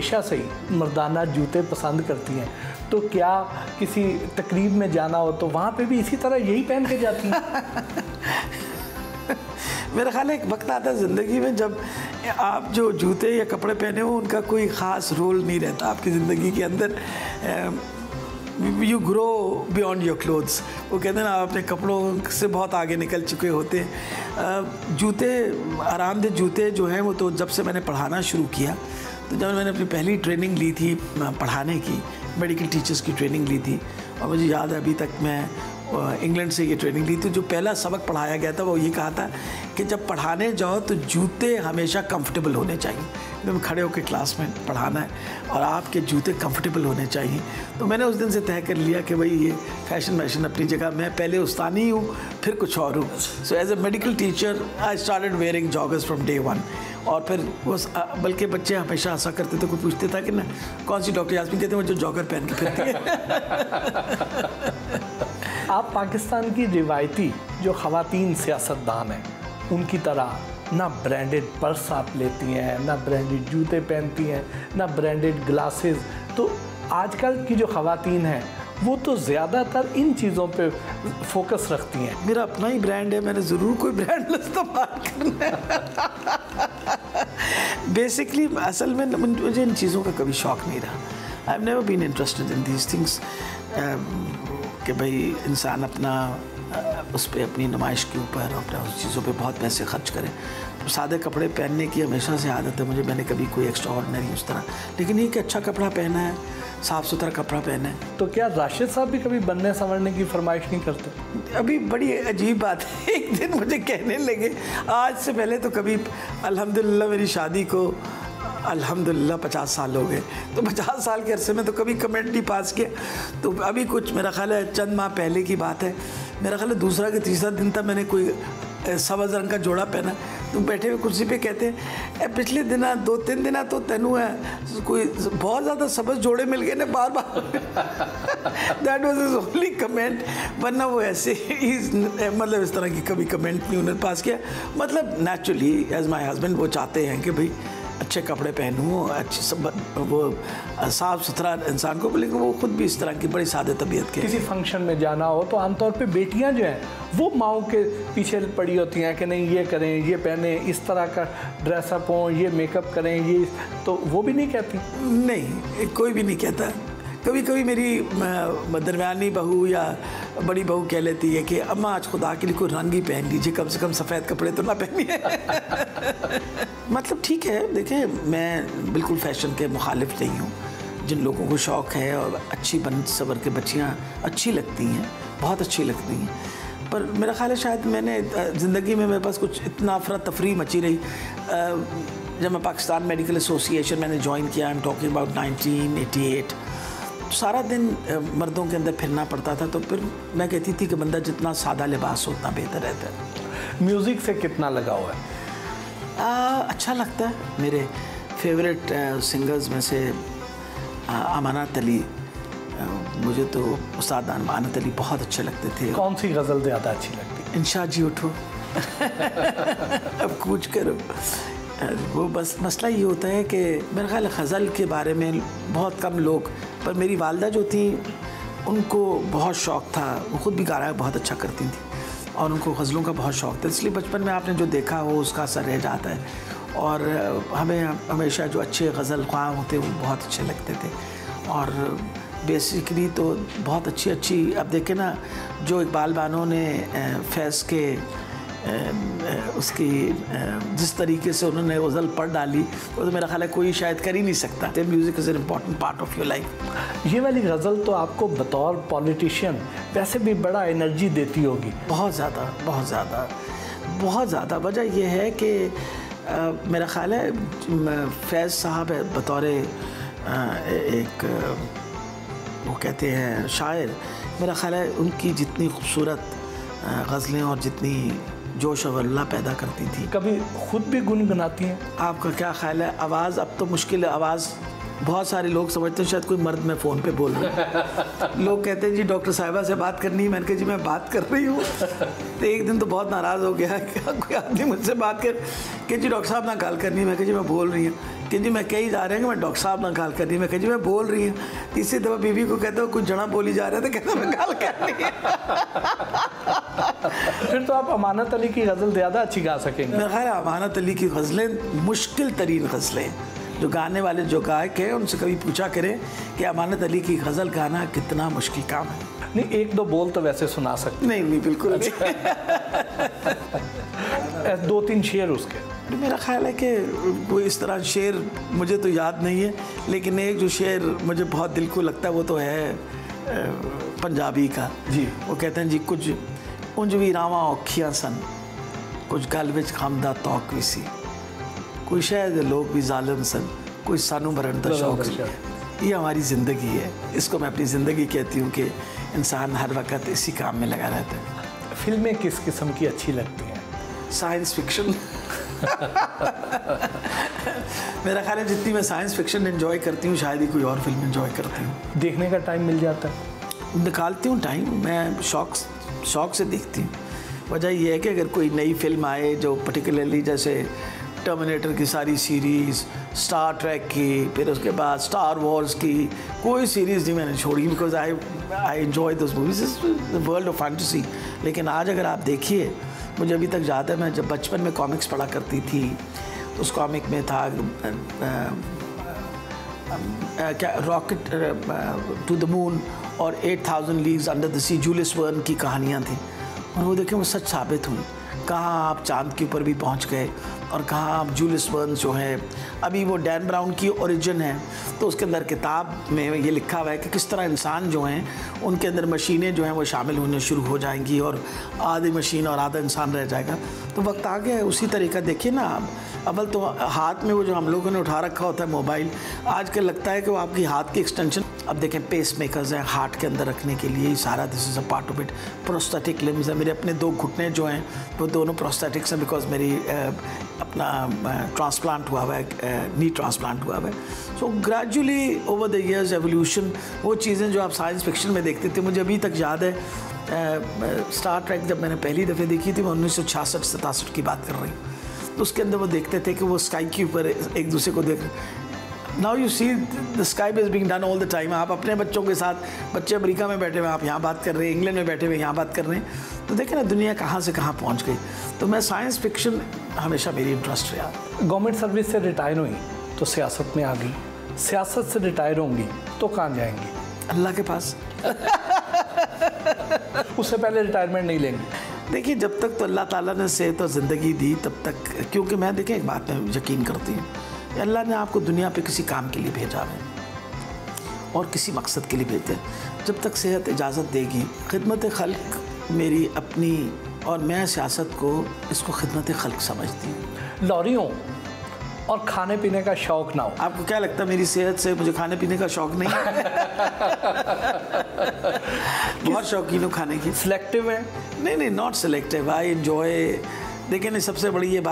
हमेशा से ही मर्दाना जूते पसंद करती हैं, तो क्या किसी तकरीब में जाना हो तो वहाँ पे भी इसी तरह यही पहन के जाती हैं? मेरा ख्याल है एक वक्त आता है ज़िंदगी में जब आप जो जूते या कपड़े पहने हो उनका कोई ख़ास रोल नहीं रहता आपकी ज़िंदगी के अंदर। You grow beyond your clothes. वो कहते हैं ना, आप अपने कपड़ों से बहुत आगे निकल चुके होते हैं। जूते, आरामदेह जूते जो हैं वो तो जब से मैंने पढ़ाना शुरू किया, तो जब मैंने अपनी पहली ट्रेनिंग ली थी पढ़ाने की, मेडिकल टीचर्स की ट्रेनिंग ली थी, और मुझे याद है अभी तक मैं इंग्लैंड से ये ट्रेनिंग ली थी, जो पहला सबक पढ़ाया गया था वो ये कहा था कि जब पढ़ाने जाओ तो जूते हमेशा कंफर्टेबल होने चाहिए। जब खड़े होकर क्लास में पढ़ाना है और आपके जूते कंफर्टेबल होने चाहिए। तो मैंने उस दिन से तय कर लिया कि भाई ये फैशन वैशन अपनी जगह, मैं पहले उस्तानी हूँ फिर कुछ और हूँ। So as a medical teacher I started wearing joggers from day one. और फिर वो बल्कि बच्चे हमेशा हंसा करते थे, कोई पूछते था कि ना कौन सी डॉक्टर यास्मीन, कहते हैं वो जो जॉगर पहन के फिरती है। आप पाकिस्तान की रिवायती जो ख़वातीन सियासतदान हैं उनकी तरह ना ब्रांडेड पर्स आप लेती हैं, ना ब्रांडेड जूते पहनती हैं, ना ब्रांडेड ग्लासेस। तो आजकल की जो ख़वातीन हैं वो तो ज़्यादातर इन चीज़ों पे फोकस रखती हैं। मेरा अपना ही ब्रांड है, मैंने ज़रूर कोई ब्रांड इस्तेमाल करना है। बेसिकली असल में मुझे इन चीज़ों का कभी शौक़ नहीं रहा। I have never been interested in these things कि भाई इंसान अपना उस पर अपनी नुमाइश के ऊपर अपने उस चीज़ों पे बहुत पैसे खर्च करें। तो सादे कपड़े पहनने की हमेशा से आदत है मुझे, मैंने कभी कोई एक्स्ट्रा ऑर्डिनरी उस तरह, लेकिन ये कि अच्छा कपड़ा पहना है, साफ़ सुथरा कपड़ा पहना है। तो क्या राशिद साहब भी कभी बनने संवरने की फरमाइश नहीं करते? अभी बड़ी अजीब बात है, एक दिन मुझे कहने लगे, आज से पहले तो कभी, अल्हम्दुलिल्लाह मेरी शादी को अल्हम्दुलिल्लाह 50 साल हो गए, तो 50 साल के अरसे में तो कभी कमेंट नहीं पास किया। तो अभी कुछ मेरा ख्याल है चंद माह पहले की बात है, मेरा ख्याल है दूसरा कि तीसरा दिन था, मैंने कोई सब्ज़ रंग का जोड़ा पहना, तो बैठे हुए कुर्सी पे कहते हैं पिछले दिन 2-3 दिन तो तेनू है कोई बहुत ज़्यादा सब्ज़ जोड़े मिल गए ने बार बार। That was his only comment, वरना वो ऐसे ही मतलब इस तरह की कभी कमेंट नहीं उन्होंने पास किया। मतलब नेचुरली एज माई हस्बैंड वो चाहते हैं कि भाई अच्छे कपड़े पहनूँ, अच्छी सब वो साफ़ सुथरा इंसान को, लेकिन वो खुद भी इस तरह की बड़ी सादे तबीयत के। किसी फंक्शन में जाना हो तो आमतौर पे बेटियां जो हैं वो माओ के पीछे पड़ी होती हैं कि नहीं ये करें, ये पहने, इस तरह का ड्रेसअप हो, ये मेकअप करें, ये, तो वो भी नहीं कहती? नहीं, कोई भी नहीं कहता। कभी कभी मेरी दरमियानी बहू या बड़ी बहू कह लेती है कि अम्मा आज खुदा के लिए कोई रंग ही पहन लीजिए, कम से कम सफ़ेद कपड़े तो ना पहनिए। मतलब ठीक है, देखिए मैं बिल्कुल फ़ैशन के मुखालिफ नहीं हूँ। जिन लोगों को शौक़ है और अच्छी बन सवर के बच्चियाँ अच्छी लगती हैं, बहुत अच्छी लगती हैं, पर मेरा ख्याल है शायद मैंने ज़िंदगी में मेरे पास कुछ इतना अफरा तफरी मची रही। जब मैं पाकिस्तान मेडिकल एसोसिएशन मैंने ज्वाइन किया, आई एम टॉकिंग अबाउट 1988, सारा दिन मर्दों के अंदर फिरना पड़ता था, तो फिर मैं कहती थी कि बंदा जितना सादा लिबास हो उतना बेहतर रहता है। म्यूज़िक से कितना लगाव है? अच्छा लगता है। मेरे फेवरेट सिंगर्स में से अमानत अली, मुझे तो उस्ताद अमानत अली बहुत अच्छे लगते थे। कौन सी गज़ल ज़्यादा अच्छी लगती? इंशा जी उठो अब कूच करो। वो बस मसला ये होता है कि मेरा ख्याल गज़ल के बारे में बहुत कम लोग, पर मेरी वालदा जो थी उनको बहुत शौक़ था, वो ख़ुद भी गाना बहुत अच्छा करती थी और उनको गज़लों का बहुत शौक़ था, इसलिए बचपन में आपने जो देखा हो उसका असर रह जाता है। और हमें हमेशा जो अच्छे गज़ल ख्वाह होते वो बहुत अच्छे लगते थे। और बेसिकली तो बहुत अच्छी अब देखें ना, जो इकबाल बानो ने फैज़ के उसकी जिस तरीके से उन्होंने गज़ल पढ़ डाली, वो तो मेरा ख्याल है कोई शायद कर ही नहीं सकता। Music is an important part of your life. ये वाली गज़ल तो आपको बतौर पॉलिटिशियन वैसे भी बड़ा एनर्जी देती होगी? बहुत ज़्यादा, बहुत ज़्यादा, बहुत ज़्यादा। वजह यह है कि मेरा ख्याल है फैज़ साहब है बतौर एक वो कहते हैं शायर, मेरा ख्याल है उनकी जितनी खूबसूरत गज़लें और जितनी जोश और अल्लाह पैदा करती थी। कभी खुद भी गुनगुनाती हैं? आपका क्या ख्याल है? आवाज़ अब तो मुश्किल है, आवाज़ बहुत सारे लोग समझते हैं शायद कोई मर्द में फ़ोन पे बोल रहा है। लोग कहते हैं जी डॉक्टर साहिबा से बात करनी है, मैंने कहा जी मैं बात कर रही हूँ। तो एक दिन तो बहुत नाराज़ हो गया, कोई आदमी मुझसे बात कर कि जी डॉक्टर साहब ना कॉल करनी है, मैं कहा जी मैं बोल रही हूँ। कि जी मैं कहीं जा रहे हैं कि मैं डॉक्टर साहब ना गाल कर रही, मैं कही जी मैं बोल रही हूँ। तीसरी दफ़ा बीवी को कहता हूँ कुछ जड़ा बोली जा रहा है, तो कहता मैं गाल कर रही है। फिर तो आप अमानत अली की गज़ल ज़्यादा अच्छी गा सकेंगे। मेरा ख्याल है अमानत अली की गज़लें मुश्किल तरीन गज़लें, जो गाने वाले जो गायक हैं उनसे कभी पूछा करें कि अमानत अली की गज़ल गाना कितना मुश्किल काम है। नहीं, एक दो बोल तो वैसे सुना सकते। नहीं बिल्कुल नहीं। 2-3 शेर उसके। मेरा ख्याल है कि कोई इस तरह शेर मुझे तो याद नहीं है, लेकिन एक जो शेर मुझे बहुत दिल को लगता है वो तो है पंजाबी का जी। वो कहते हैं जी कुछ उंज भी रावां औखियां सन, कुछ गल विच खामदा तौक भी सी, कोई शायद लोग भी जालिम सन, कोई सानू मरण दा शौक सी। ये हमारी ज़िंदगी है, इसको मैं अपनी ज़िंदगी कहती हूँ कि इंसान हर वक्त इसी काम में लगा रहता है। फिल्में किस किस्म की अच्छी लगती हैं? Science fiction. मेरा ख्याल है जितनी मैं साइंस फिक्शन एंजॉय करती हूँ शायद ही कोई और फिल्म एंजॉय करती हूँ। देखने का टाइम मिल जाता है? निकालती हूँ टाइम, मैं शौक से देखती हूँ। वजह यह है कि अगर कोई नई फिल्म आए जो पर्टिकुलरली जैसे टर्मिनेटर की सारी सीरीज़, स्टार ट्रैक की, फिर उसके बाद स्टार वॉर्स की, कोई सीरीज़ नहीं मैंने छोड़ी, because I enjoy those movies, is world of fantasy. लेकिन आज अगर आप देखिए, मुझे अभी तक याद है मैं जब बचपन में कॉमिक्स पढ़ा करती थी तो उस कॉमिक में था क्या रॉकेट टू द मून और 8000 leagues under the sea, Jules Verne की कहानियाँ थी, और वो देखें वो सच साबित हुई। कहाँ आप चांद के ऊपर भी पहुँच गए और कहाँ आप जूलियस वर्न जो है, अभी वो डैन ब्राउन की ओरिजिन है, तो उसके अंदर किताब में ये लिखा हुआ है कि किस तरह इंसान जो हैं उनके अंदर मशीनें जो हैं वो शामिल होने शुरू हो जाएंगी और आधी मशीन और आधा इंसान रह जाएगा। तो वक्त आ गया है उसी तरीका। देखिए ना आप, अव्वल तो हाथ में वो जो हम लोगों ने उठा रखा होता है मोबाइल, आजकल लगता है कि वो आपकी हाथ की एक्सटेंशन। अब देखें पेस मेकर्स हैं हार्ट के अंदर रखने के लिए, सारा this is a part of it. Prosthetic limbs है, मेरे अपने 2 घुटने जो हैं वो दोनों प्रोस्थेटिक्स हैं, बिकॉज मेरी अपना ट्रांसप्लांट हुआ हुआ है, नी ट्रांसप्लांट हुआ हुआ है। So gradually over the years evolution, वो चीज़ें जो आप साइंस फिक्शन में देखते थे, मुझे अभी तक याद है स्टार ट्रैक जब मैंने पहली दफ़े देखी थी, मैं 1966-67 की बात कर रही हूँ, तो उसके अंदर वो देखते थे कि वो स्काई के ऊपर एक दूसरे को देख। Now you see the sky is being done all the time. आप अपने बच्चों के साथ, बच्चे अमेरिका में बैठे हुए, आप यहाँ बात कर रहे हैं, इंग्लैंड में बैठे हुए यहाँ बात कर रहे हैं, तो देखें ना दुनिया कहाँ से कहाँ पहुँच गई। तो मैं साइंस फिक्शन हमेशा मेरी इंटरेस्ट रहा। गवर्नमेंट सर्विस से रिटायर हुई तो सियासत में आ गई, सियासत से रिटायर होंगी तो कहाँ जाएंगी? अल्लाह के पास। उससे पहले रिटायरमेंट नहीं लेंगे? देखिए जब तक तो अल्लाह ताला ने सेहत और ज़िंदगी दी तब तक, क्योंकि मैं देखें एक बात में यकीन करती हूँ, अल्लाह ने आपको दुनिया पे किसी काम के लिए भेजा है और किसी मकसद के लिए भेजते हैं। जब तक सेहत इजाज़त देगी, खिदमत खल्क मेरी अपनी, और मैं सियासत को इसको खिदमत खल्क समझती हूँ। लॉरियों और खाने पीने का शौक़ ना हो? आपको क्या लगता है मेरी सेहत से मुझे खाने पीने का शौक़ नहीं है? बहुत शौकीन हूँ खाने की। सिलेक्टिव है? नहीं, नॉट सिलेक्टिव, आई एंजॉय। देखिए सबसे बड़ी ये बात